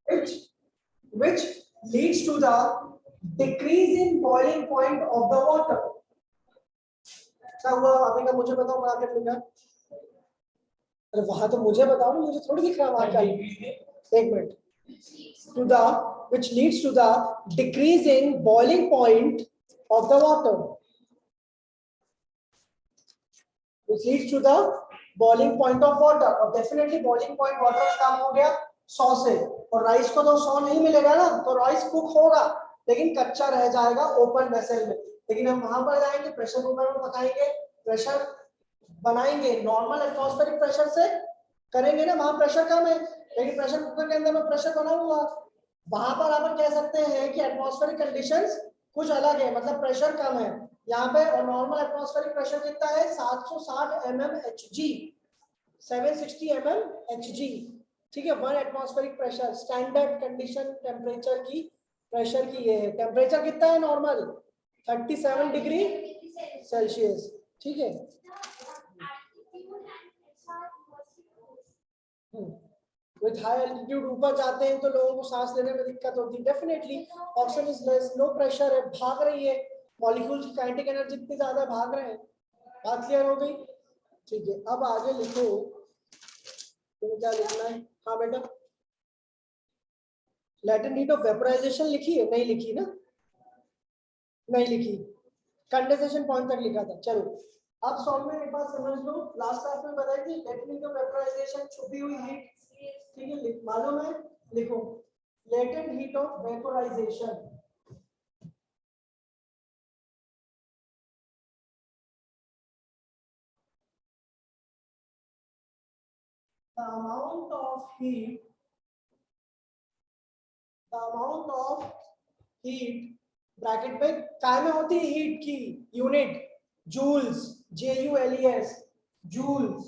which leads to the decrease in boiling point of the water. क्या हुआ अभी का मुझे बताओ, बना कर लिखा। अरे वहां तो मुझे बताओ ना, मुझे थोड़ी दिख रहा वहां क्या। एक minute. to the which leads to the decrease in boiling point of the water, which leads to the boiling point of water। और definitely boiling point water का काम हो गया 100 से, और राइस को तो 100 नहीं मिलेगा ना, तो राइस कुक होगा लेकिन कच्चा रह जाएगा ओपन वेसल में। लेकिन हम वहां पर जाएंगे, प्रेशर कुकर में पकाएंगे, प्रेशर बनाएंगे नॉर्मल एटमॉस्फेरिक प्रेशर से करेंगे ना, वहां प्रेशर कम है, लेकिन प्रेशर कुकर के अंदर में प्रेशर बना हुआ। वहां पर अपन कह सकते हैं कि एटमॉस्फेरिक कंडीशंस कुछ अलग है, मतलब प्रेशर कम है यहाँ पे, और नॉर्मल एटमॉस्फेरिक प्रेशर कितना है 760 mmHg, 760 mmHg, ठीक है। 1 atmospheric pressure standard condition temperature की, प्रेशर की ये है। टेम्परेचर कितना है नॉर्मल 37 डिग्री सेल्सियस, ठीक है। विद हाई एल्टीट्यूड ऊपर जाते हैं तो लोगों को सांस लेने में दिक्कत होती है, definitely oxygen is less, low pressure है, भाग रही है मॉलिक्यूल्स की काइनेटिक एनर्जी इतनी ज्यादा भाग रहे हैं। बात क्लियर हो गई, ठीक है। अब आगे लिखो, तुम्हें क्या लिखना है। हाँ बेटा, लैटेंट हीट ऑफ वेपोराइजेशन लिखी है? नहीं लिखी ना, नहीं लिखी, कंडेंसेशन पॉइंट तक लिखा था। चलो अब सॉल्व में एक बात समझ लो, लास्ट क्लास में बताया कि लैटेंट हीट ऑफ वेपोराइजेशन छुपी हुई हीट, ठीक है, मालूम है, लिखो latent heat of vaporization. The amount of heat bracket में काय में होती है हीट की unit joules, JULES, joules.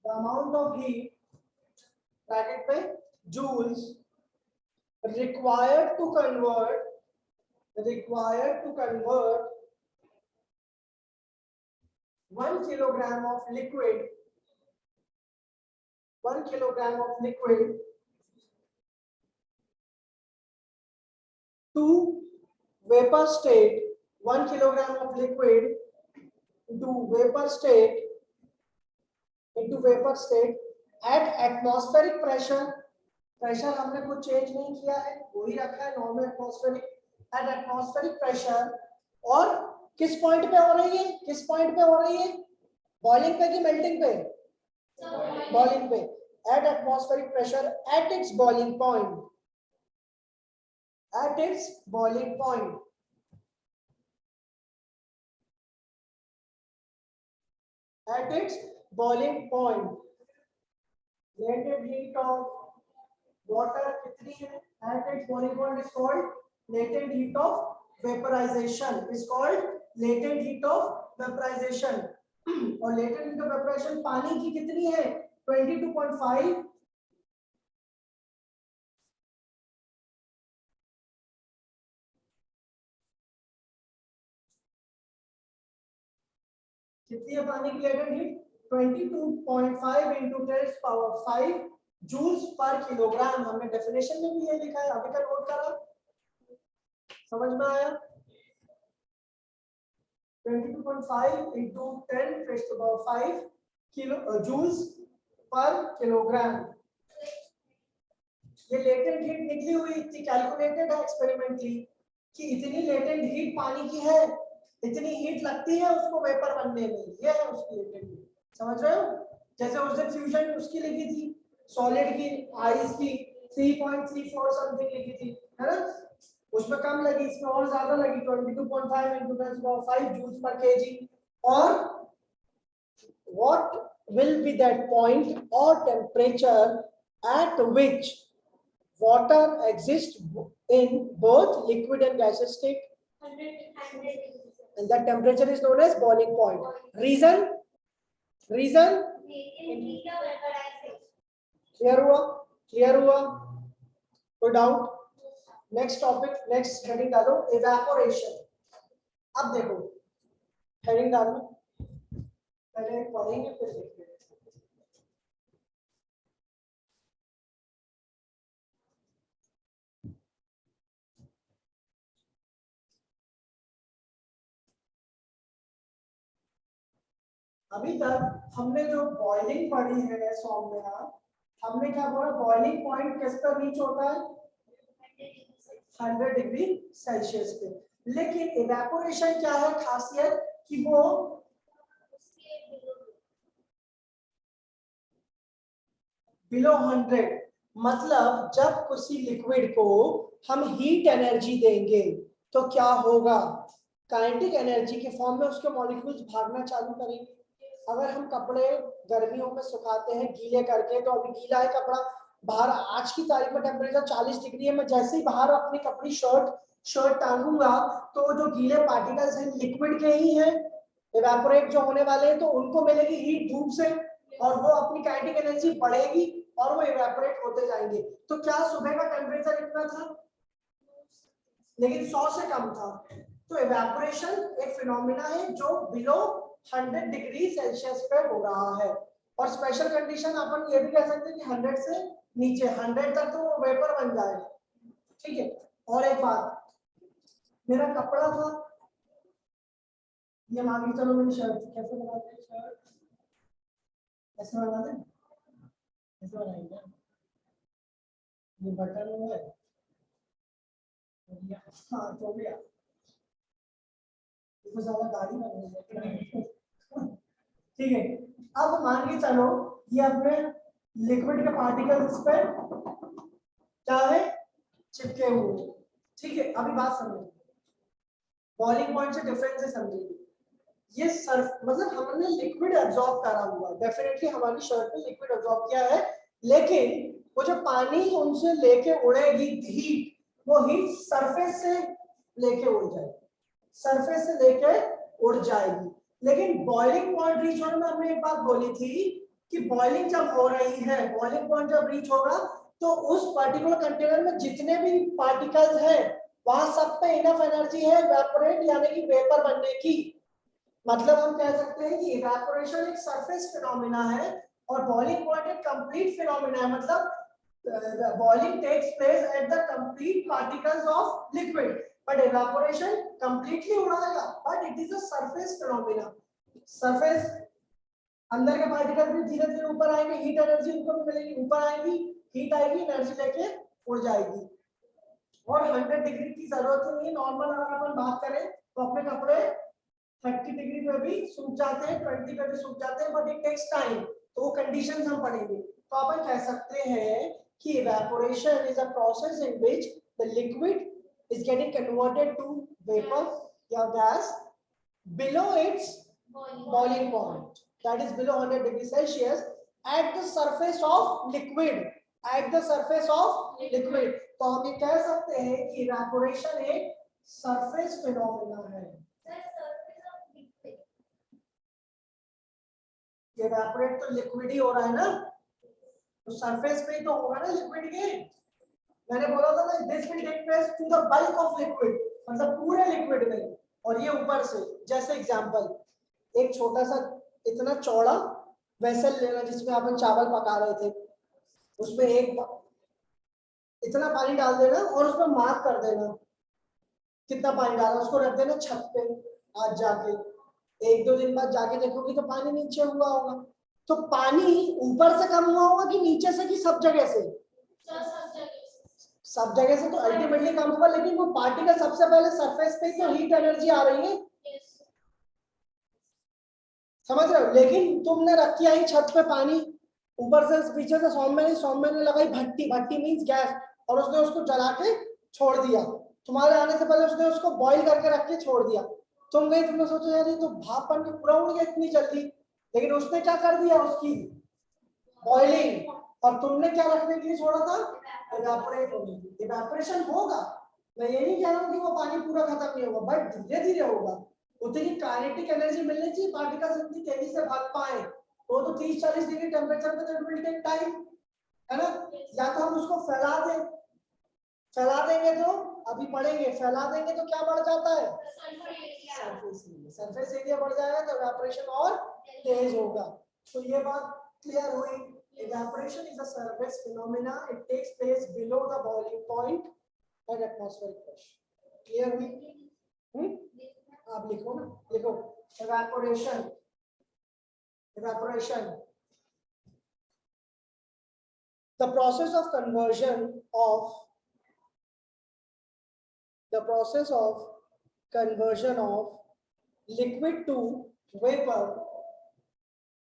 The amount of heat bracket में joules required to convert 1 kilogram of liquid, 1 kilogram of liquid to vapor state, 1 kilogram of liquid into vapor state at atmospheric pressure। Pressure हमने कुछ change नहीं किया है, वही रखा है normal atmospheric, at atmospheric pressure. और किस पॉइंट पे हो रही है, किस पॉइंट पे हो रही है, बॉइलिंग पे कि मेल्टिंग पे? बॉइलिंग पे। At atmospheric pressure at its boiling point, at its boiling point, at its boiling point। latent heat of water कितनी है at its boiling point is called latent heat of vaporization, is called latent heat of vaporization। और latent heat of vaporization पानी की कितनी है 22.5, कितनी है पानी की latent heat 22.5 into 10⁵ joules per kilogram. हमने डेफिनेशन में भी ये लिखा है, अभी का नोट करा, समझ में आया? 22.5 into 10⁵ kilo joules per kilogram. ये लेटेंट हीट निकली हुई थी, कैलकुलेटेड है एक्सपेरिमेंटली कि इतनी लेटेंट हीट पानी की है, इतनी हीट लगती है उसको वेपर बनने में, ये है उसकी लेटेंट हीट। समझ रहे हो? जैसे उस दिन फ्यूजन उसकी लिखी थी सॉलिड की, आइस की 3.34 समथिंग लिखी थी, है ना? उसमें कम लगी, इसमें और ज्यादा लगी, 22.5 into 10⁵ जूल्स पर केजी। और what will be that point or temperature at which water exists in both liquid and gaseous state? 100. And that temperature is known as boiling point. Reason? Clear हुआ? Clear हुआ? कोई doubt? Next topic, next heading डालो, evaporation। अब देखो heading डालो, पहले पढ़ेंगे फिर देखते हैं। अभी तक हमने जो बॉइलिंग पढ़ी है सौम्या, हमने क्या बोला, बॉइलिंग पॉइंट किस पर रीच होता है, 100 डिग्री सेल्सियस पे। लेकिन इवेपोरेशन क्या है खासियत कि वो बिलो 100, मतलब जब किसी लिक्विड को हम हीट एनर्जी देंगे तो क्या होगा, काइनेटिक एनर्जी के फॉर्म में उसके मॉलिक्यूल्स भागना चालू करेंगे। अगर हम कपड़े गर्मियों में सुखाते हैं गीले करके, तो अभी गीला है कपड़ा, बाहर आज की तारीख में टेम्परेचर 40 डिग्री है, मैं जैसे ही बाहर अपनी कपड़ी शर्ट शर्ट टांगूंगा तो जो गीले पार्टिकल्स हैं लिक्विड के ही हैं, इवेपोरेट जो होने वाले हैं, तो उनको मिलेगी हीट धूप से और वो अपनी काइनेटिक एनर्जी बढ़ेगी और वो इवेपोरेट होते जाएंगे। तो क्या सुबह का टेम्परेचर इतना था, लेकिन 100 से कम था। तो इवेपोरेशन एक फिनोमिना है जो बिलो 100 डिग्री सेल्सियस पे हो रहा है। और स्पेशल कंडीशन अपन ये भी कह सकते हैं कि 100 से नीचे, 100 तक तो वो वेपर बन जाएगा। ठीक है। और एक बात, मेरा कपड़ा था, ये मान के चलो मेरी शर्ट कैसे बनाते हैं, शर्ट ऐसे बनाते हैं, ऐसे बनाएंगे, ये बटन है, हाँ तो गया, इसको ज्यादा गाड़ी बन, ठीक है। अब मान के चलो ये अपने लिक्विड के पार्टिकल्स पे क्या है, चिपके हुए। ठीक है, अभी बात समझो, बॉइलिंग पॉइंट से डिफरेंस से समझिए। ये सर्फ मतलब हमने लिक्विड एब्जॉर्ब करा हुआ है, डेफिनेटली हमारी शर्ट में लिक्विड एब्जॉर्ब किया है, लेकिन वो जो पानी उनसे लेके उड़ेगी हीट, वो हीट सरफेस से लेके उड़ जाएगी, सरफेस से लेके उड़ जाएगी। लेकिन बॉइलिंग पॉइंट रीच होने में हमने एक बात बोली थी कि बॉइलिंग जब हो रही है, बॉइलिंग पॉइंट जब रीच होगा तो उस पर्टिकुलर कंटेनर में जितने भी पार्टिकल्स हैं वहां सब पे इनफ एनर्जी है इवेपोरेट यानी कि वेपर बनने की। मतलब हम कह सकते हैं कि इवेपोरेशन एक सरफेस फिनोमिना है और बॉइलिंग पॉइंट एक कंप्लीट फिनोमिना है। मतलब boiling takes place at the complete particles of liquid, but evaporation completely उड़ाएगा, but it is a surface phenomena. Surface अंदर के पार्टिकल भी धीरे धीरे ऊपर आएंगे, हीट एनर्जी उनको भी मिलेगी, ऊपर आएगी हीट आएगी, एनर्जी लेके उड़ जाएगी। और 100 डिग्री की जरूरत ही नहीं, नॉर्मल अगर अपन बात करें तो अपने कपड़े 30 डिग्री पे भी सूख जाते हैं, 20 पे भी सूख जाते हैं, बट इट टेक्स टाइम। तो वो कंडीशंस हम पढ़ेंगे। तो अपन कह सकते हैं कि evaporation is a process in which the liquid is getting converted to vapor या gas below its boiling point, that is below 100 degrees Celsius at the surface of liquid, at the surface of liquid। तो हम ये कह सकते हैं कि evaporation एक surface phenomena है। इवेपोरेट तो लिक्विड ही हो रहा है ना, तो सरफेस पे ही तो होगा ना लिक्विड के। मैंने बोला था ना this will take place to the bulk of liquid, मतलब पूरे लिक्विड में, और ये ऊपर से। जैसे एग्जांपल एक छोटा सा इतना चौड़ा वेसल लेना जिसमें अपन चावल पका रहे थे, उसमें एक इतना पानी डाल देना और उसमें मार्क कर देना कितना पानी डाला, उसको रख देना छत पे। आज जाके एक दो दिन बाद जाके देखोगे तो पानी नीचे हुआ होगा। तो पानी ऊपर से कम हुआ होगा कि नीचे से कि सब जगह से? सब जगह से तो अल्टीमेटली कम होगा, लेकिन वो पार्टिकल सबसे पहले सरफेस पे तो हीट एनर्जी आ रही है, समझ रहे हो। लेकिन तुमने रखी आई छत पे पानी, ऊपर से पीछे से सौम्य ने लगाई भट्टी, भट्टी मींस गैस, और उसने उसको जला के छोड़ दिया। तुम्हारे आने से पहले उसने उसको बॉईल करके रख के छोड़ दिया। तुम गई, तुमने सोचा यार ये तो भाप बन के पूरा उड़ गया इतनी जल्दी, लेकिन उसने क्या कर दिया, उसकी बॉइलिंग। और तुमने क्या रखने के लिए छोड़ा था, इवेपोरेट होने के लिए। इवेपोरेशन होगा, मैं ये नहीं कह रहा हूँ कि वो पानी पूरा खत्म नहीं होगा, बट धीरे धीरे होगा। उतनी काइनेटिक एनर्जी मिलनी चाहिए, पार्टिकल्स इतनी तेजी से भाग पाए। वो तो 30-40 डिग्री टेम्परेचर पे तो इट विल टेक टाइम, है ना। या तो हम उसको फैला दें, फैला देंगे तो अभी पढ़ेंगे, फैला देंगे तो क्या बढ़ जाता है, सरफेस एरिया बढ़ जाएगा, तो इवेपोरेशन और तेज होगा। तो ये बात क्लियर हुई। Evaporation is a surface phenomena. It takes place below the boiling point at atmospheric pressure. Clear हुई? आप लिखो ना, लिखो evaporation evaporation. The process of conversion of liquid to vapor.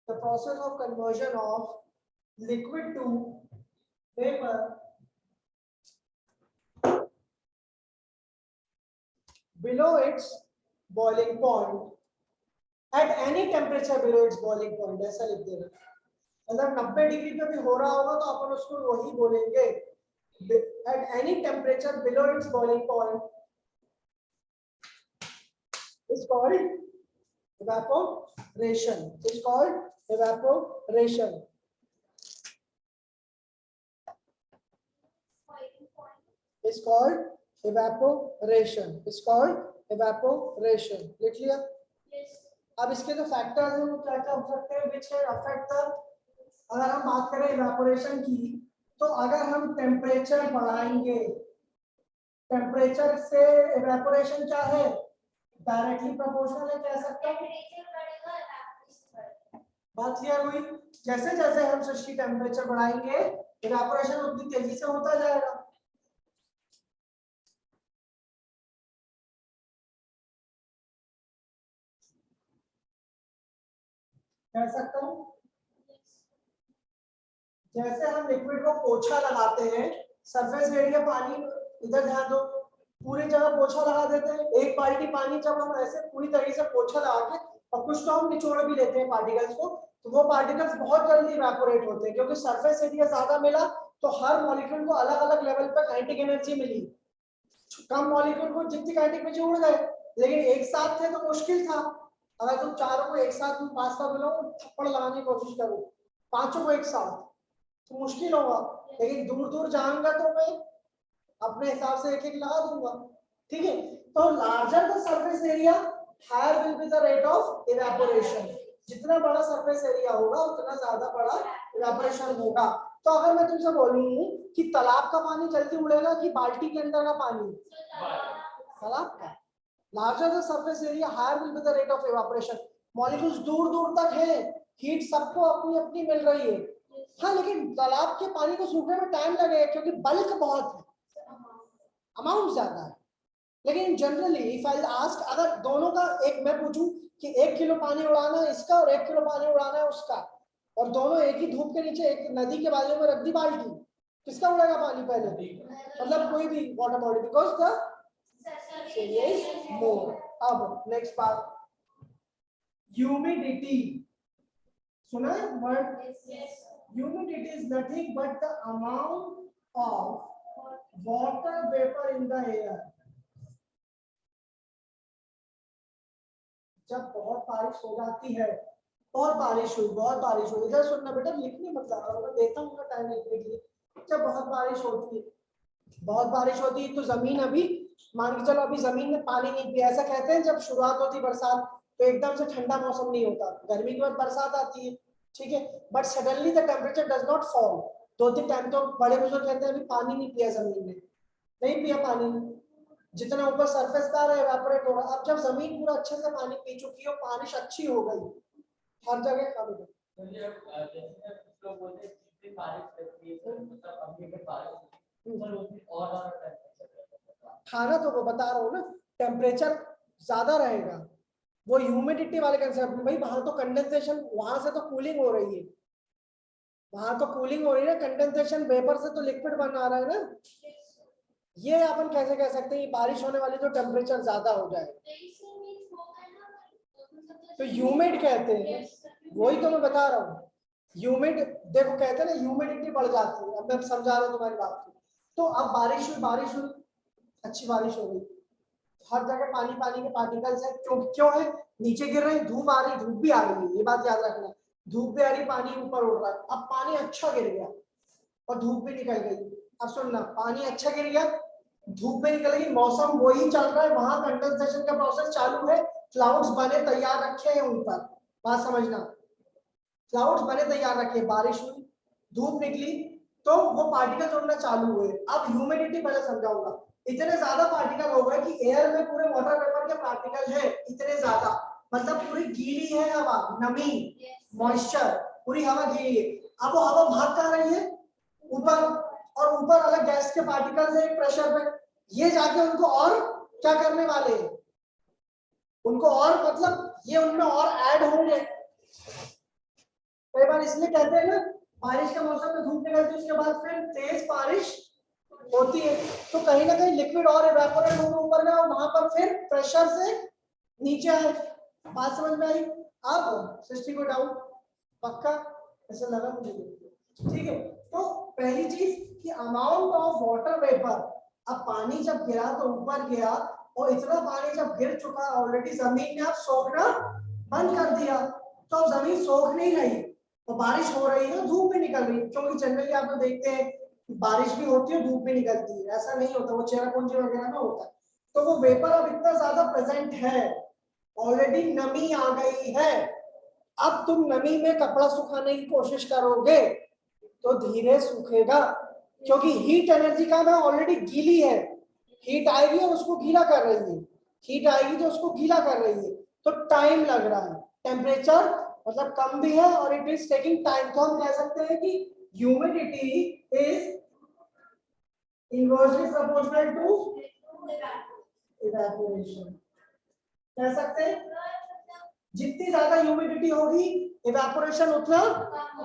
The process of conversion of liquid to vapor below its boiling point, at any temperature below its boiling point, ऐसा लिख देना. अगर 90 degree पे भी हो रहा होगा तो अपन उसको वही बोलेंगे, at any temperature below its boiling point is called evaporation. Is called evaporation. Is called evaporation. Is called evaporation. लिख लिया? Yes. अब इसके जो फैक्टर्स हैं वो क्या क्या हो सकते हैं which can affect the, अगर हम बात करें इवेपोरेशन की, तो अगर हम टेम्परेचर बढ़ाएंगे, टेम्परेचर से इवेपोरेशन क्या है, डायरेक्टली प्रोपोर्शनल है, कह सकते हैं. बात क्लियर हुई? जैसे जैसे हम सृष्टि टेम्परेचर बढ़ाएंगे इवेपोरेशन उतनी तेजी से होता जाएगा. कह सकता हूं जैसे हम लिक्विड को पोछा लगाते हैं, सरफेस एरिया पानी, इधर ध्यान दो, पूरी जगह पोछा लगा देते हैं. एक बाल्टी पानी जब हम ऐसे पूरी तरीके से पोछा लगा के और कुछ तो हम निचोड़ भी लेते हैं पार्टिकल्स को, तो वो पार्टिकल्स बहुत जल्दी इवेपोरेट होते हैं क्योंकि सरफेस एरिया ज्यादा मिला तो हर मॉलिक्यूल को अलग अलग लेवल पर काइनेटिक एनर्जी मिली. कम मॉलिक्यूल को जितनी काइनेटिक एनर्जी उड़ गए, लेकिन एक साथ थे तो मुश्किल था. अगर तुम चारों को एक साथ पास का मिलो, थप्पड़ लगाने की कोशिश करो पांचों को एक साथ, तो मुश्किल होगा. लेकिन दूर दूर जाऊंगा तो मैं अपने हिसाब से एक एक लगा दूंगा. ठीक है, तो larger the surface area higher will be the rate of evaporation. जितना बड़ा सरफेस एरिया होगा उतना ज्यादा बड़ा इवेपोरेशन होगा. तो अगर मैं तुमसे बोलूं कि तालाब का पानी जल्दी उड़ेगा कि बाल्टी के अंदर का पानी, तालाब का. Larger the surface area higher will be the rate of evaporation. Molecules दूर दूर तक है, हीट सबको अपनी अपनी मिल रही है. हाँ, लेकिन तालाब के पानी को सूखने में टाइम लगेगा क्योंकि बल्क बहुत है, अमाउंट ज्यादा है. लेकिन जनरली इफ आई आस्क, अगर दोनों का एक मैं पूछूं कि 1 किलो पानी उड़ाना है इसका और 1 किलो पानी उड़ाना है उसका, और दोनों एक ही धूप के नीचे एक नदी के बाजू में रख दी बाल्टी, किसका उड़ेगा पानी पहले? मतलब कोई भी water body, because the is more. अब नेक्स्ट बात, ह्यूमिडिटी. सुना है word? Humidity is nothing but the amount of water vapour in the air. जब बहुत बारिश हो जाती है, बहुत बारिश हुई, इधर सुनना बेटा, लिखने मत जाना, मैं देता हूँ टाइम लिखने के लिए. जब बहुत बारिश होती है तो जमीन, अभी मान के चलो अभी जमीन में पानी नहीं पिया, ऐसा कहते हैं जब शुरुआत होती बरसात तो एकदम से ठंडा मौसम नहीं होता, गर्मी के बाद बरसात आती है. ठीक है, but suddenly the temperature does not fall. 2-3 time तो बड़े बुजुर्ग कहते हैं अभी पानी नहीं पिया, जमीन में नहीं पिया पानी, जितना ऊपर सरफेस का इवेपोरेट होगा. अब जब जमीन पूरा अच्छे से पानी पी चुकी है, बारिश अच्छी हो गई, हर जगह कम हो. खाना तो वो बता रहा हूँ ना, टेम्परेचर ज्यादा रहेगा. वो ह्यूमिडिटी वाले कंसेप्ट में, भाई वहां तो कंडेंसेशन, वहां से तो कूलिंग हो रही है, कंडेंसेशन वेपर से तो लिक्विड बन आ रहा है ना. ये अपन कैसे कह सकते हैं बारिश होने वाली तो टेम्परेचर ज्यादा हो जाए, तो ह्यूमिड कहते हैं. वही तो मैं बता रहा हूँ, ह्यूमिड. देखो कहते हैं ना ह्यूमिडिटी बढ़ जाती है. अब मैं समझा रहा हूँ तुम्हारी बात को. तो अब बारिश हुई, अच्छी बारिश हो गई, हर जगह पानी के पार्टिकल्स है. क्यों है? नीचे गिर रहे, धूप आ रही, धूप भी आ रही है, ये बात याद रखना. धूप भी आ रही, पानी ऊपर उड़ रहा है. अब पानी अच्छा गिर गया और धूप भी निकल गई. अब सुनना, पानी अच्छा गिर गया, धूप में निकल गई, मौसम वही चल रहा है, वहां कंडेंसेशन का प्रोसेस चालू है, क्लाउड्स बने तैयार रखे हैं ऊपर. बात समझना, क्लाउड्स बने तैयार रखे, बारिश हुई, धूप निकली, तो वो पार्टिकल उड़ना चालू हुए. अब ह्यूमिडिटी पहले समझाऊंगा. इतने ज्यादा पार्टिकल हो गए कि एयर में पूरे वाटर वेपर के पार्टिकल है इतने ज्यादा, मतलब पूरी गीली है हवा, नमी, मॉइस्चर, पूरी हवा गीली है। अब वो हवा भाग कहाँ रही है? ऊपर, और ऊपर अलग गैस के पार्टिकल्स है प्रेशर पे, ये जाके उनको और क्या करने वाले हैं, उनको और मतलब ये उनमें और ऐड होंगे। कई बार इसलिए कहते हैं ना, बारिश के मौसम में धूप निकलती है, उसके बाद फिर तेज बारिश होती है, तो कहीं ना कहीं लिक्विड और इवेपोरेट होकर ऊपर गया और वहां पर फिर प्रेशर से नीचे आए। बात समझ में आई? अब सृष्टि को डाउट पक्का ऐसा लगा मुझे, ठीक है। तो पहली चीज कि अमाउंट ऑफ वाटर वेपर, अब पानी जब गिरा तो ऊपर गया, और इतना पानी जब गिर चुका ऑलरेडी जमीन ने अब सोखना बंद कर दिया, तो अब जमीन सोख नहीं रही, तो बारिश हो रही है, धूप भी निकल रही है, क्योंकि जनरली आप लोग देखते हैं बारिश भी होती है धूप भी निकलती है, ऐसा नहीं होता, वो चेरापूंजी वगैरह में होता है। तो वो वेपर अब इतना ज्यादा प्रेजेंट है, ऑलरेडी नमी आ गई है। अब तुम नमी में कपड़ा सुखाने की कोशिश करोगे तो धीरे सूखेगा, क्योंकि हीट एनर्जी का ना ऑलरेडी गीली है, हीट आएगी और उसको गीला कर रही है, हीट आएगी तो उसको गीला कर रही है, तो टाइम लग रहा है, टेम्परेचर मतलब कम भी है और इट इज टेकिंग टाइम। तो हम कह सकते हैं कि humidity is inversely proportional to evaporation. कह सकते हैं जितनी ज्यादा ह्यूमिडिटी होगी इवेपोरेशन उतना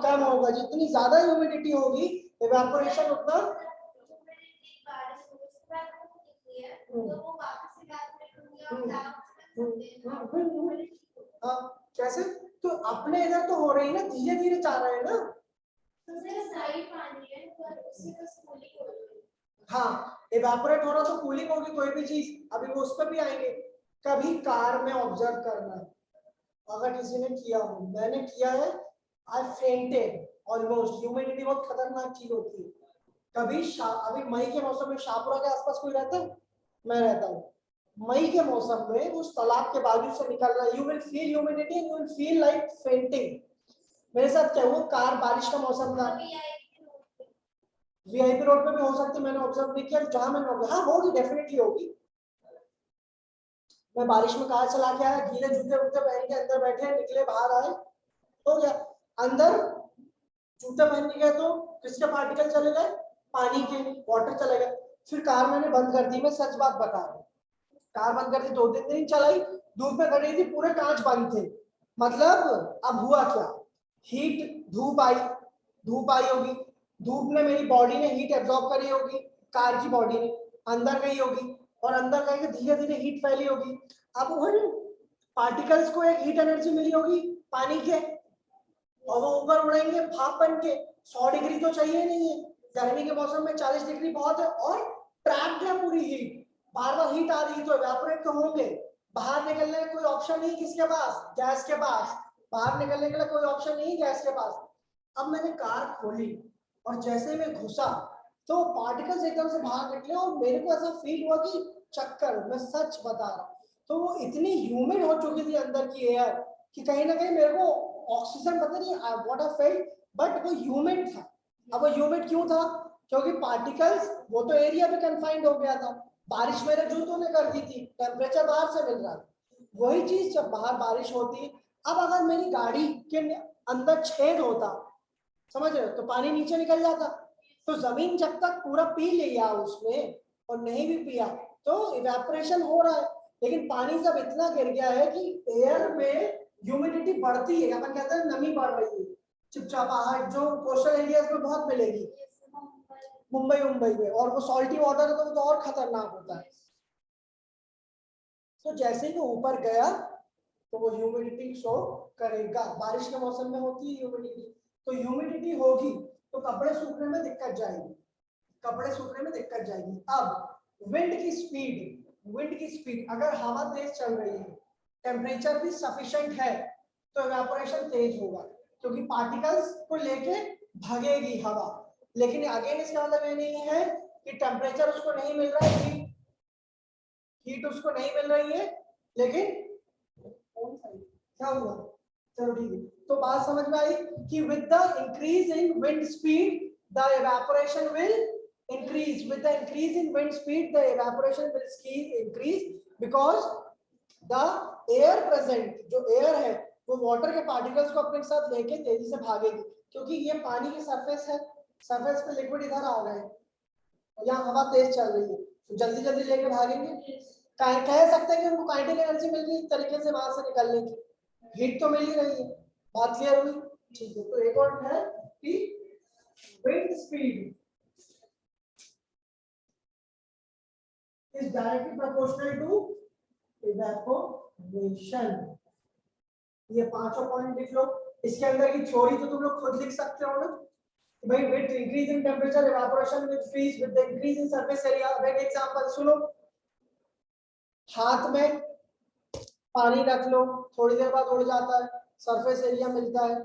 कम होगा, जितनी ज्यादा ह्यूमिडिटी होगी इवेपोरेशन उतना कैसे? तो अपने इधर तो हो रही ना, धीरे धीरे जा रहे हैं ना। हाँ, इवेपोरेट हो रहा तो कूलिंग होगी कोई भी चीज, अभी वो उस पर भी आएंगे। कभी कार में ऑब्जर्व करना, अगर किसी ने किया हो, मैंने किया है, आई फेंटेड ऑलमोस्ट, ह्यूमिडिटी बहुत खतरनाक चीज होती है। कभी अभी मई के मौसम में शाहपुरा के आसपास कोई रहता है? मैं रहता हूँ। मई के मौसम में उस तालाब के बाजू से निकल रहा है, you will feel humidity and you will feel like fainting. मेरे साथ क्या हुआ, कार बारिश का मौसम था, वीआईपी रोड पे भी हो सकती है, मैंने ऑब्जर्व नहीं किया, जहां मैंने ऑब्जर्व, हाँ होगी, डेफिनेटली होगी। मैं बारिश में कार चला के आया, गीले जूते वूते पहन के अंदर बैठे, निकले बाहर आए, हो गया। अंदर जूते पहन के गए तो किसके पार्टिकल चले गए? पानी के, वाटर चले गए। फिर कार मैंने बंद कर दी, मैं सच बात बता रहा हूँ, कार बंद कर दी, 2-3 दिन चलाई, धूप में खड़ी थी, पूरे कांच बंद थे। मतलब अब हुआ क्या, हीट, धूप आई होगी, धूप ने, मेरी बॉडी ने हीट एब्जॉर्ब करी होगी, कार की बॉडी ने अंदर गई होगी, और अंदर गई के धीरे धीरे हीट फैली होगी। अब उन पार्टिकल्स को एक हीट एनर्जी मिली होगी पानी के, और वो ऊपर उड़ेंगे भाप बन के। 100 डिग्री तो चाहिए नहीं है, गर्मी के मौसम में 40 डिग्री बहुत है, और ट्रैप्ड है पूरी हीट, बार बार हीट आ रही तो इवेपोरेट तो होंगे, बाहर निकलने का कोई ऑप्शन नहीं, किसके पास? गैस के पास, बाहर निकलने के लिए कोई ऑप्शन नहीं गैस के पास। अब मैंने कार खोली और जैसे मैं घुसा तो पार्टिकल्स एकदम से बाहर निकले, और मेरे को ऐसा फील हुआ कि चक्कर, मैं सच बता रहा हूँ, तो वो इतनी ह्यूमिड हो चुकी थी अंदर की एयर कि कहीं ना कहीं मेरे को ऑक्सीजन, पता नहीं व्हाट आई फेल्ट, बट वो ह्यूमिड था। अब वो ह्यूमिड क्यों था? क्योंकि पार्टिकल्स, वो तो एरिया पे कन्फाइंड हो गया था, बारिश मेरे जूतों ने कर दी थी, टेम्परेचर बाहर से मिल रहा था। वही चीज जब बाहर बारिश होती, अब अगर मेरी गाड़ी के अंदर छेद होता, समझ रहे हो, तो पानी नीचे निकल जाता, तो जमीन जब तक पूरा पी लिया उसमें और नहीं भी पिया तो इवेपोरेशन हो रहा है, लेकिन पानी जब इतना गिर गया है कि एयर में ह्यूमिडिटी बढ़ती है, अपन कहते हैं नमी बढ़ रही है, चिपचिपाहट जो कोस्टल एरियाज में बहुत मिलेगी, मुंबई में, और वो सॉल्टी वाटर है तो वो तो और खतरनाक होता है। तो जैसे ही वो ऊपर गया तो वो ह्यूमिडिटी शो करेगा, बारिश के मौसम में होती है ह्यूमिडिटी, तो ह्यूमिडिटी होगी तो कपड़े सूखने में दिक्कत जाएगी, कपड़े सूखने में दिक्कत जाएगी। अब विंड की स्पीड अगर हवा तेज चल रही है, टेम्परेचर भी सफिशिएंट है, तो इवेपोरेशन तेज होगा, क्योंकि पार्टिकल्स को लेके भागेगी हवा। लेकिन अगेन इसका मतलब ये नहीं है कि टेम्परेचर उसको नहीं मिल रहा है, हीट उसको नहीं मिल रही है, लेकिन क्या हुआ, चलो ठीक है। तो बात समझ में आई कि with the increase in wind speed the evaporation will increase, with the increase in wind speed the evaporation will increase, because the air present, जो एयर है वो वाटर के पार्टिकल्स को अपने साथ लेके तेजी से भागेगी, क्योंकि ये पानी की सरफेस है, सरफेस पे लिक्विड इधर आ रहा है और यहाँ हवा तेज चल रही है, तो जल्दी जल्दी लेके भागेंगे। कह सकते हैं कि उनको काइनेटिक एनर्जी मिल गई एक तरीके से वहां से निकलने की, हीट तो मिल ही रही है। बात क्लियर हुई? ठीक है, तो एक और है कि wind speed is directly proportional to evaporation। ये पांचों पॉइंट लिख लो। इसके अंदर की थ्योरी तो तुम लोग खुद लिख सकते हो ना, भाई with increase in temperature evaporation with freeze with the increase in surface area. अब एक एग्जांपल सुनो, हाथ में पानी रख लो, थोड़ी देर बाद उड़ जाता है, सरफेस एरिया मिलता है?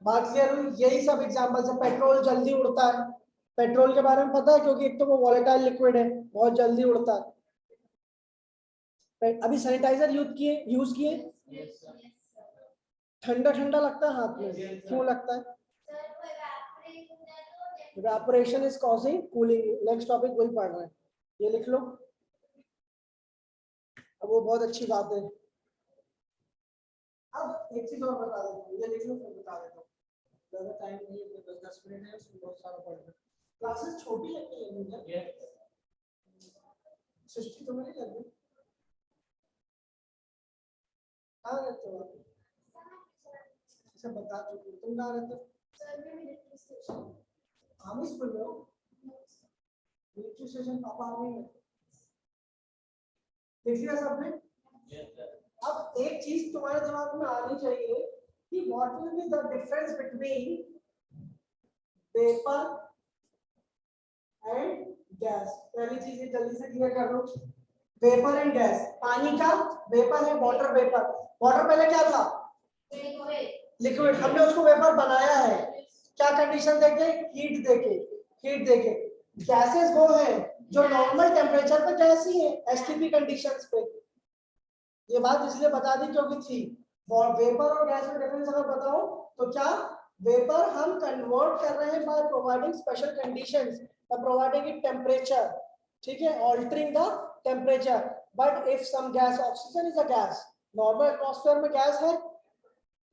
बात क्लियर हुई? यही सब एग्जांपल से पेट्रोल जल्दी उड़ता है, पेट्रोल के बारे में पता है क्योंकि एक तो वो वॉलेटाइल लिक्विड है, बहुत जल्दी उड़ता है। अभी सैनिटाइजर यूज किए, ठंडा ठंडा लगता है हाथ में, क्यों लगता है? Evaporation is causing cooling. Next topic वही पढ़ रहे हैं, ये लिख लो। अब वो बहुत अच्छी बात है। अब एक चीज और बता देता हूँ, ये लिख लो फिर बता देता हूँ, ज्यादा टाइम नहीं है, 10 मिनट है, उसमें बहुत सारा पढ़ रहे। क्लासेस छोटी लगती है मुझे, सृष्टि तुम्हें नहीं लग रही? कहाँ रहते हो? अच्छा बता चुकी, तुम कहाँ रहते हो? आर्मी स्कूल में हो? मिलिट्री स्टेशन पापा आर्मी में। देख लिया सबने? अब एक चीज तुम्हारे दिमाग में आनी चाहिए कि what will be the difference between vapour and gas. पहली चीज जल्दी से क्लियर कर लो, वेपर एंड गैस। पानी का वेपर है, वाटर वेपर। वाटर पहले क्या था? लिक्विड। हमने उसको वेपर बनाया है, क्या कंडीशन देके? हीट देके। हीट देके। गैसेस वो है जो नॉर्मल टेम्परेचर पे गैस ही है, एसटीपी कंडीशंस पे। ये बात इसलिए बता दी क्योंकि थी। वेपर और गैस में डिफरेंस अगर बताओ तो क्या? वेपर हम कन्वर्ट कर रहे हैं by providing special conditions, by providing it temperature, ठीक है, altering the temperature. But if some gas, oxygen is a gas, normal atmosphere में गैस है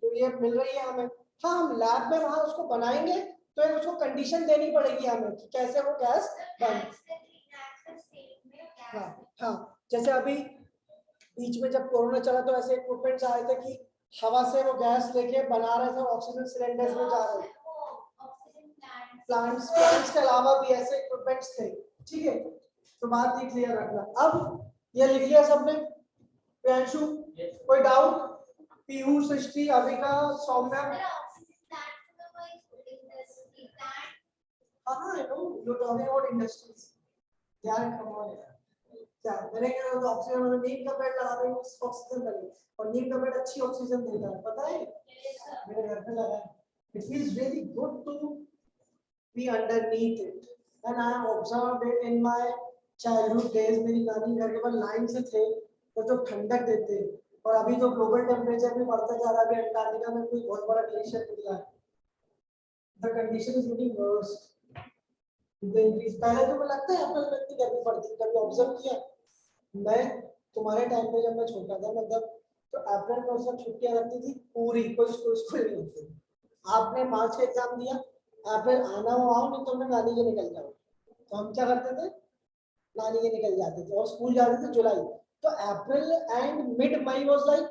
तो ये मिल रही है हमें। हाँ, हम लैब में वहां उसको बनाएंगे तो एक उसको कंडीशन देनी पड़ेगी हमें कि कैसे वो गैस बन। हाँ हाँ, जैसे अभी बीच में जब कोरोना चला तो ऐसे इक्विपमेंट्स आए थे कि हवा से वो गैस लेके बना रहे थे, ऑक्सीजन सिलेंडर्स में जा रहे थे। प्लांट्स के अलावा भी ऐसे इक्विपमेंट्स थे, ठीक है। तो बात ये क्लियर रखना। अब ये लिख लिया सबने? प्रियांशु कोई डाउट? पीहू, सृष्टि, अविका, सौम्या? हाँ, I know you're talking about industries. यार come on यार, क्या मैंने क्या तो ऑक्सीजन में नीम का पेड़ लगा देंगे, ऑक्सीजन लगे, और नीम का पेड़ अच्छी ऑक्सीजन देता है, पता है? मेरे घर पे लगा है। It feels really good to be underneath it, and I have observed it in my childhood days। मेरी नानी घर के पास लाइन से थे तो जो ठंडक देते, और अभी तो ग्लोबल टेम्परेचर भी बढ़ता जा रहा है, अभी अंटार्कटिका में कोई बहुत बड़ा ग्लेशियर निकला है, the condition is getting worse। पहले तो मुझे लगता है अप्रैल में इतनी गर्मी पड़ती थी, कभी ऑब्जर्व किया? मैं तुम्हारे टाइम पे जब मैं छोटा था, मतलब तो अप्रैल में सब छुट्टियां लगती थी पूरी, कोई स्कूल नहीं होती। आपने मार्च का एग्जाम दिया, अप्रैल आना हो आओ, नहीं तो मैं नानी के निकल जाओ। तो हम क्या करते थे? नानी के निकल जाते थे और स्कूल जाते थे जुलाई। तो April and mid May was like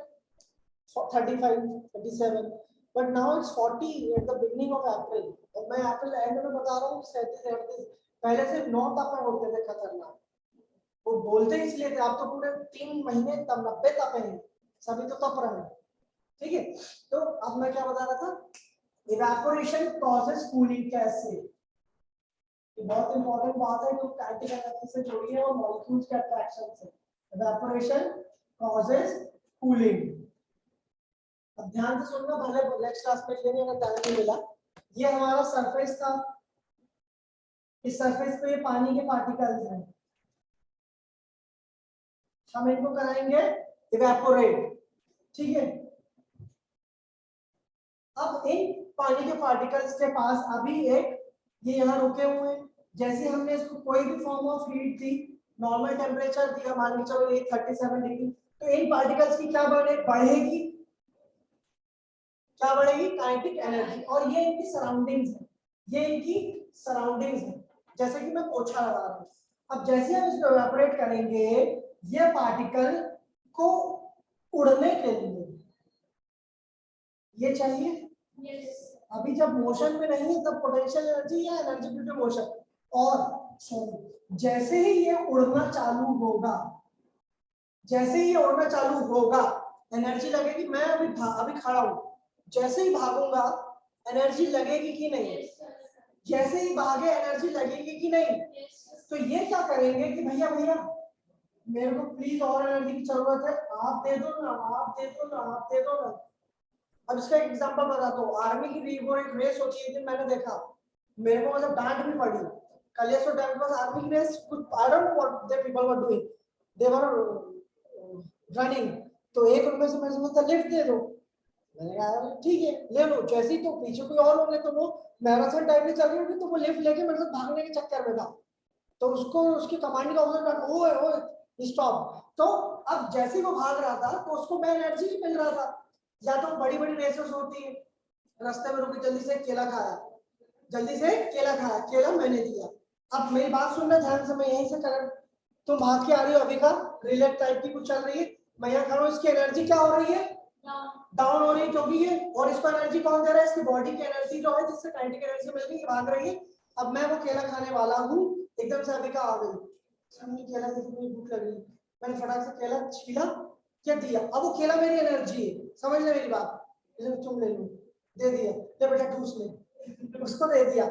35 37, but now it's 40 at the beginning of April. और मैं अप्रैल एंड में बता रहा हूँ 37 38। पहले सिर्फ 9 तक में होते थे खतरनाक, वो बोलते इसलिए थे, आप तो पूरे 3 महीने तब 90 तपे हैं, सभी तो तप रहे हैं, ठीक है। तो अब मैं क्या बता रहा था? Evaporation causes cooling. कैसे? ये बहुत इंपॉर्टेंट बात है जो काइनेटिक एनर्जी से जुड़ी है और मॉलिक्यूल्स के अट्रैक्शन से। Evaporation causes cooling. अब ध्यान से सुनना, भले नेक्स्ट क्लास में लेंगे अगर टाइम नहीं मिला। ये हमारा सरफेस था, इस सरफेस पे ये पानी के पार्टिकल्स हैं, हम इनको कराएंगे इवेपोरेट, ठीक है। अब इन पानी के पार्टिकल्स के पास अभी एक ये यहाँ रुके हुए हैं, जैसे हमने इसको कोई भी form of heat the normal temperature दिया मान के चलो 37 डिग्री, तो इन पार्टिकल्स की क्या बढ़ेगी, क्या बढ़ेगी, काइनेटिक एनर्जी। और ये इनकी सराउंडिंग्स है, ये इनकी सराउंडिंग्स है। जैसे कि मैं पोछा लगा रहा हूँ, अब जैसे हम इसको इवेपोरेट करेंगे, ये पार्टिकल को उड़ने के लिए ये चाहिए। yes. अभी जब मोशन में नहीं है तब पोटेंशियल एनर्जी या एनर्जी ड्यू टू मोशन। और जैसे ही ये उड़ना चालू होगा, जैसे ही ये उड़ना चालू होगा एनर्जी लगेगी। मैं अभी खड़ा हूं, जैसे ही भागूंगा एनर्जी लगेगी कि नहीं, जैसे ही भागे एनर्जी लगेगी कि नहीं। तो ये क्या करेंगे कि भैया भैया मेरे को प्लीज और एनर्जी की जरूरत है, आप दे दो ना, आप दे दो ना, आप दे दो ना। अब इसका एक एग्जांपल बताता हूँ। आर्मी की वो एक रेस होती है, एक दिन मैंने देखा, मेरे को मतलब डांट भी पड़ी। कलियासो डैम पर आर्मी की रेस, कुछ I don't know what the people were doing, they were running. तो एक उनमें से मेरे से बोलता लिफ्ट दे दो, मैंने कहा ठीक है ले लो। जैसे ही तो पीछे कोई और होंगे तो वो मैराथन टाइप में चल रही होगी, तो वो लिफ्ट लेके मेरे साथ भागने के चक्कर में था। तो उसको उसकी कमांडिंग ऑफिसर ओए ओए स्टॉप। तो अब जैसे ही वो भाग रहा था तो उसको मैं एनर्जी मिल रहा था। या तो बड़ी बड़ी रेसेस होती है, रास्ते में रुकी, जल्दी से केला खाया, जल्दी से केला खाया, केला मैंने दिया। अब मेरी बात सुनना ध्यान से, मैं यहीं से कर, तुम भाग के आ रही हो, अभी का रिलेट टाइप की कुछ चल रही है, मैं यहाँ खड़ा हूँ, इसकी एनर्जी क्या हो रही है, डाउन हो रही है, क्योंकि ये, और इसको एनर्जी कौन दे रहा है, इसकी बॉडी की एनर्जी जो है जिससे काइनेटिक एनर्जी मिल गई, भाग रही है। अब मैं वो केला खाने वाला हूँ, एकदम से अभी का आ गई, सामने केला देखी, मुझे भूख लग रही, मैंने फटाक से केला छीला, क्या दिया, अब वो केला मेरी एनर्जी है, समझ ले मेरी बात, तुम ले लो, दे दिया, ले बेटा ठूस ले, उसको दे दिया।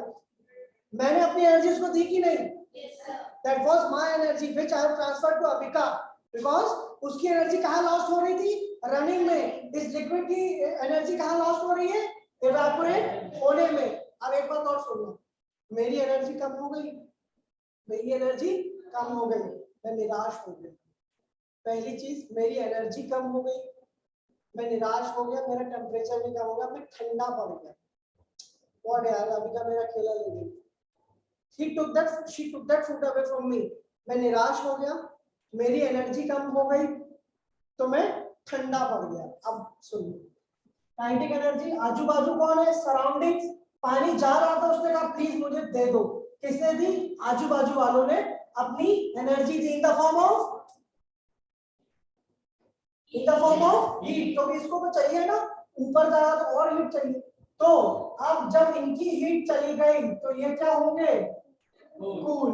मैंने अपनी एनर्जी उसको दी कि नहीं, that was my energy which I have transferred to Abhika, because उसकी एनर्जी कहाँ लॉस्ट हो रही थी, रनिंग में। इस लिक्विड की एनर्जी कहाँ लॉस्ट हो रही है, इवेपोरेट होने में। अब एक बात और सुनना, मेरी एनर्जी कम हो गई, मेरी एनर्जी कम हो गई, मैं निराश हो गया। पहली चीज, मेरी एनर्जी कम हो गई, मैं निराश हो गया, मेरा टेम्परेचर भी कम हो गया, मैं ठंडा पड़ गया। और यार अभी का मेरा केला ले गई, she took that food away from me, मैं निराश हो गया, मेरी एनर्जी कम हो गई, तो मैं ठंडा पड़ गया। अब सुनिए, काइनेटिक एनर्जी, आजू बाजू कौन है, सराउंडिंग्स, पानी जा रहा था, उसने कहा प्लीज मुझे दे दो, किसने दी, आजू बाजू वालों ने अपनी energy the, in the form of heat, क्योंकि इसको तो चाहिए ना, ऊपर जा रहा तो और हीट चाहिए। तो अब जब इनकी हीट चली गई तो ये क्या होंगे, कूल।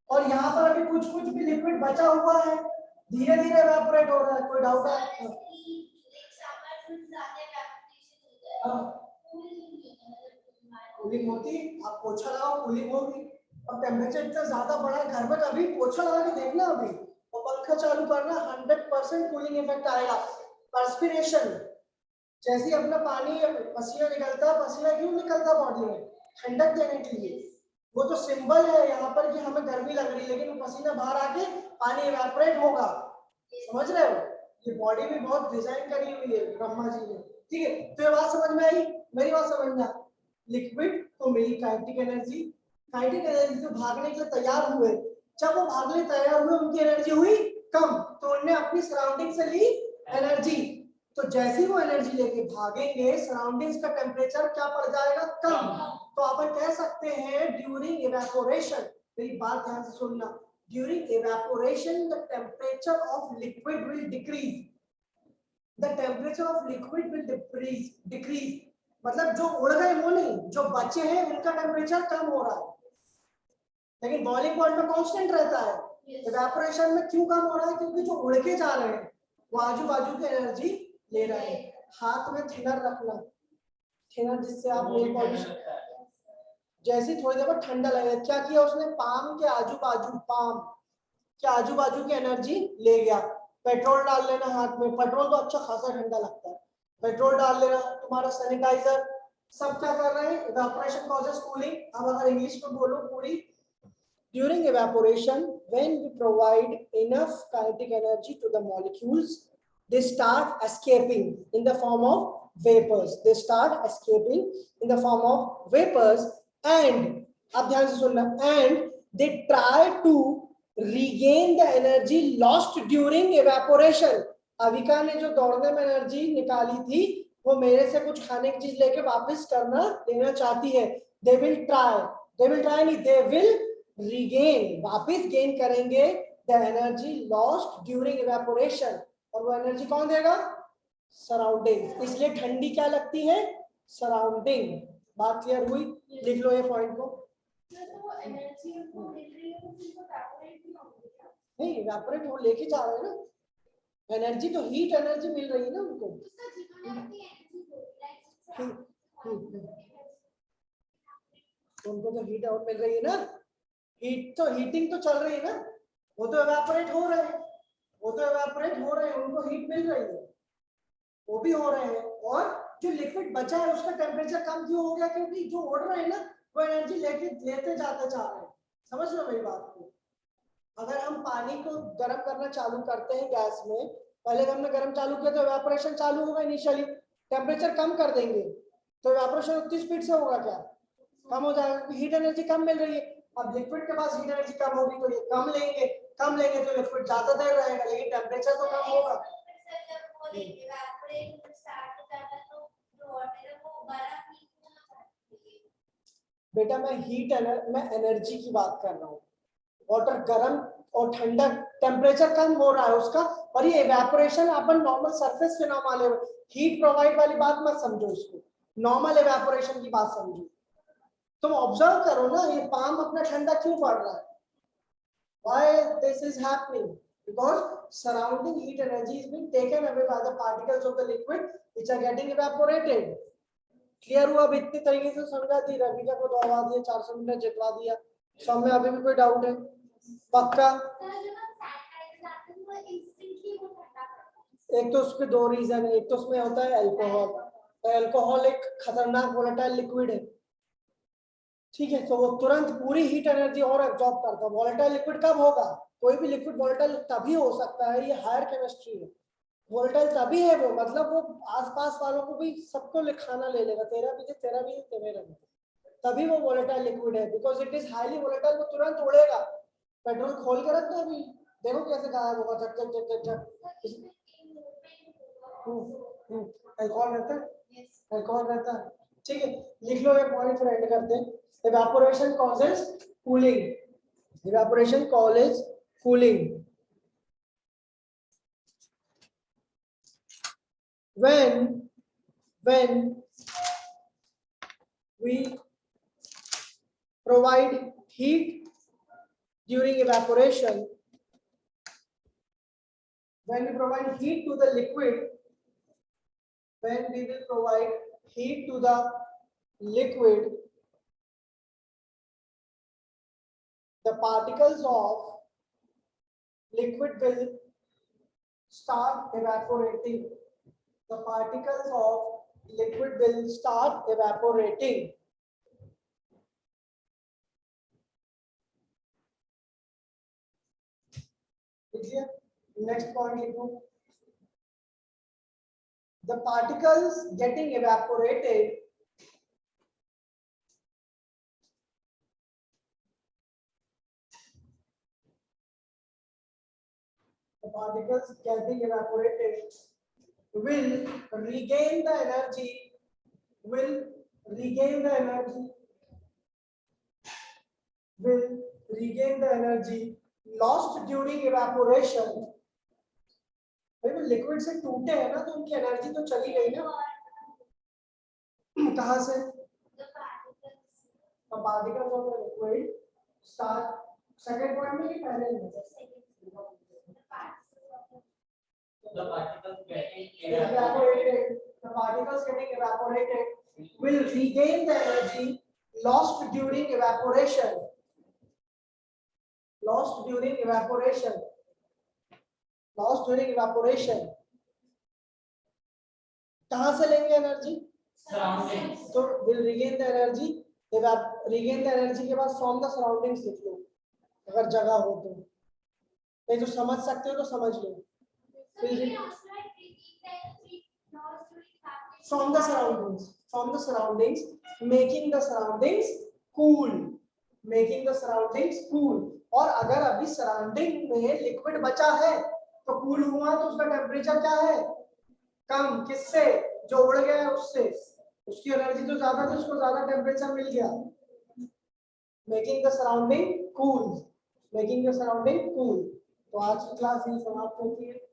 और यहाँ पर अभी कुछ कुछ भी लिक्विड बचा हुआ है, धीरे धीरे इवेपोरेट हो रहा है, कोई डाउट है, कूलिंग होती, आप पोछा लगाओ कूलिंग होगी। अब टेम्परेचर इतना ज्यादा बढ़ा है, घर में कभी पोछा लगा के देखना अभी, और पंखा चालू करना, 100% कूलिंग इफेक्ट आएगा। पर्सपिरेशन, जैसे ही अपना पानी पसीना निकलता है, पसीना क्यों निकलता बॉडी में, ठंडक देने के लिए। वो तो सिंबल है यहाँ पर कि हमें गर्मी लग रही है, लेकिन पसीना बाहर आके पानी इवेपोरेट होगा, समझ रहे हो। ये बॉडी भी बहुत डिजाइन करी हुई है ब्रह्मा जी ने, ठीक है। तो ये बात समझ में आई, मेरी बात समझना, लिक्विड को मिली काइनेटिक एनर्जी, काइनेटिक एनर्जी से भागने के लिए तैयार हुए, जब वो भागने तैयार हुए उनकी एनर्जी हुई कम, तो उन्होंने अपनी सराउंडिंग से ली एनर्जी। तो जैसे ही वो एनर्जी लेके भागेंगे, सराउंडिंग्स का टेम्परेचर क्या पड़ जाएगा, कम। तो अपन कह सकते हैं ड्यूरिंग इवेपोरेशन, मेरी बात ध्यान से सुनना, during evaporation the temperature of liquid will decrease, the temperature of liquid will decrease, मतलब जो उड़ गए वो नहीं, जो बचे हैं उनका टेम्परेचर कम हो रहा है, लेकिन बॉइलिंग पॉइंट में कांस्टेंट रहता है। इवेपोरेशन में क्यों कम हो रहा है, क्योंकि जो उड़ के जा रहे हैं वो आजू बाजू की एनर्जी ले रहे हैं। हाथ में थिनर रखना, थिनर जिससे आप नेल पॉलिश, जैसे थोड़ी देर बाद ठंडा लगेगा, क्या किया उसने, पाम के आजू बाजू, पाम के आजू बाजू की एनर्जी ले गया। पेट्रोल डाल लेना हाथ में, पेट्रोल तो अच्छा खासा ठंडा लगता है, पेट्रोल डाल लेना, तुम्हारा सैनिटाइजर, सब क्या कर रहे हैं, इवेपोरेशन कॉजेस कूलिंग। अब अगर इंग्लिश में बोलो पूरी, during evaporation when we provide enough kinetic energy to the molecules, they start escaping in the form of vapors, they start escaping in the form of vapors, and ab dhyan se sunna, and they try to regain the energy lost during evaporation. Avika ने जो दौड़ने में energy निकाली थी वो मेरे से कुछ खाने की चीज लेके वापस लेना चाहती है. they will try नहीं, they will regain, वापस गेन करेंगे the energy lost during evaporation. और वो एनर्जी कौन देगा? सराउंडिंग. इसलिए ठंडी क्या लगती है? सराउंडिंग. बात क्लियर हुई? लिख लो ये पॉइंट को. नहीं, इवेपोरेट वो लेके जा रहे हैं ना एनर्जी, तो हीट एनर्जी मिल रही है ना उनको. उनको तो हीट आउट मिल रही है ना. हीटिंग तो चल रही है ना. वो तो इवेपोरेट हो रहे हैं, उनको हीट मिल रही है, वो भी हो रहे हैं. और जो लिक्विड बचा है उसका टेम्परेचर कम क्यों हो गया? क्योंकि जो उड़ रहे हैं ना वो एनर्जी लेते जाते जा रहे हैं. समझ लो मेरी बात को. अगर हम पानी को गर्म करना चालू करते हैं गैस में, पहले हमने गर्म चालू किया तो इवेपोरेशन चालू होगा इनिशियली. टेम्परेचर कम कर देंगे तो इवेपोरेशन उतनी स्पीड से होगा क्या? कम हो जाएगा क्योंकि हीट एनर्जी कम मिल रही है. अब लिक्विड के पास हीट एनर्जी कम होगी तो ये कम लेंगे तो लिक्विड ज्यादा देर रहेगा, लेकिन टेम्परेचर तो कम होगा. बेटा मैं एनर्जी की बात कर रहा हूँ. वाटर गर्म और ठंडा, टेम्परेचर कम हो रहा है उसका, और ये इवेपोरेशन अपन normal surface phenomena, heat provide वाली बात मत समझो इसको, नॉर्मल इवेपोरेशन की बात समझो. तुम ऑब्जर्व करो ना, ये पाम अपना ठंडा क्यों पड़ रहा है? Why this is happening? Because surrounding heat energy is being taken away by the particles of the liquid which are getting evaporated. Clear हुआ? अब इतनी तरीके से समझा दी, रविका को दौड़ा दिया, 400 मीटर जितवा दिया. सब में अभी भी कोई डाउट है? पक्का? एक तो उसके दो रीजन है. एक तो उसमें होता है अल्कोहल एक खतरनाक वोलेटाइल लिक्विड है. ठीक है, तो वो तुरंत पूरी हीट एनर्जी और एब्जॉर्ब करता है. वोलेटाइल लिक्विड कब होगा? कोई भी लिक्विड वोलेटाइल तभी हो सकता है, ये हायर केमिस्ट्री है. वोलेटाइल तभी है वो, मतलब वो आसपास वालों को भी सबको खाना ले लेगा, तेरा भी, तभी वो वोलेटाइल लिक्विड है. Because it is highly volatile, वो तुरंत उड़ेगा. पेट्रोल खोल के रख दो अभी, देखो कैसे गायब होगा. चक चक चक चक चक. अल्कोहल रहता है. ठीक है, लिख लो ये पॉइंट फिर एंड करते हैं. Evaporation causes cooling. Evaporation causes cooling. when we provide heat during evaporation, when we provide heat to the liquid, when we will provide heat to the liquid, the particles of liquid will start evaporating. The particles of liquid will start evaporating. Next point, the particles getting evaporated will regain the energy lost during evaporation. भाई वो liquid से टूटे हैं ना, तो उनकी energy तो चली गई ना. कहां से? The particles of the liquid start. Second point में ही पहले ही the particles getting evaporated will regain the energy lost during evaporation. कहां से लेंगे एनर्जी? तो will regain the energy. regain the energy के बाद from the surroundings लिख लो अगर जगह हो तो. नहीं तो समझ सकते हो तो समझ लो. from the surroundings, making the surroundings cool. और अगर अभी सराउंडिंग में लिक्विड बचा है तो कूल हुआ है, तो उसका टेम्परेचर क्या है, कम। किससे, जो उड़ गया है उससे, उसकी एनर्जी तो ज्यादा थी, उसको ज्यादा टेम्परेचर मिल गया, making the surrounding cool, making the surrounding cool. तो आज की क्लास यही समाप्त होती है।